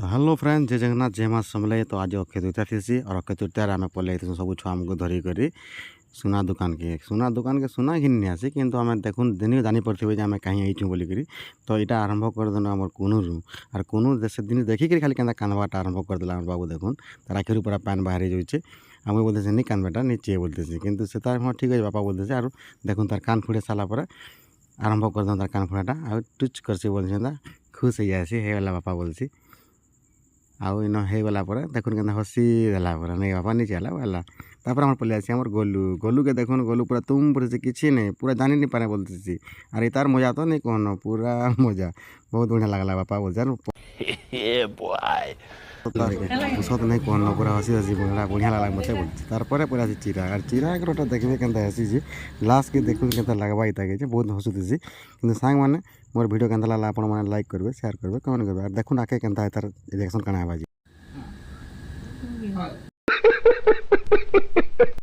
Hello friend जय जगन्नाथ जय माँ समले। तो आज अक्षय तृतीया थी और अक्षय तृतीया आम पलि सब छुआ आमको धरिक सुना दुकान के सुना घिनी आसी कि आम देखुन दिन जानी पड़े आम कहीं आईचु बोलिकी। तो यहाँ आरंभ करदेन आम कुनू आर कुनू से दिन देखिक खाली क्या कानबाटा आरंभ करदेला आम बाबू देखुन तार आखिर पूरा पान बाहरी जाऊे आम बोलते नहीं कानबाटा नीचे बोलते कि से तार हाँ ठीक है बापा बोलते और देखुन तार कान फुड़े सारापर आरंभ करदेन तार कान फुड़ाटा आ टुच करसी बोलते खुश हो जासी हेगला बापा बोलसी आउ इन होगला देखुन के हसी देला नहीं बापा नीचे है तापर आम पलि आसी आम गोलू के देखुन गोलू पूरा तुम पड़े किसी नहीं पूरा जानी नहीं पारे बोलते अरे तार मजा तो नहीं कहन पूरा मजा बहुत बढ़िया लगला बापा बोलते तो नहीं कहन पूरा हसी हसी बोला बढ़िया लगा मत बोलते तार पलि आसी चिरा और चिरा गोटा देखिए के हसी लास्ट के देखुन के लगवा ही बहुत हसुथी कि सांग मैंने मोर वीडियो के लगा आप लाइक करेंगे शेयर करेंगे कमेंट करेंगे और देखुन आके के तार रिएक्शन कना है।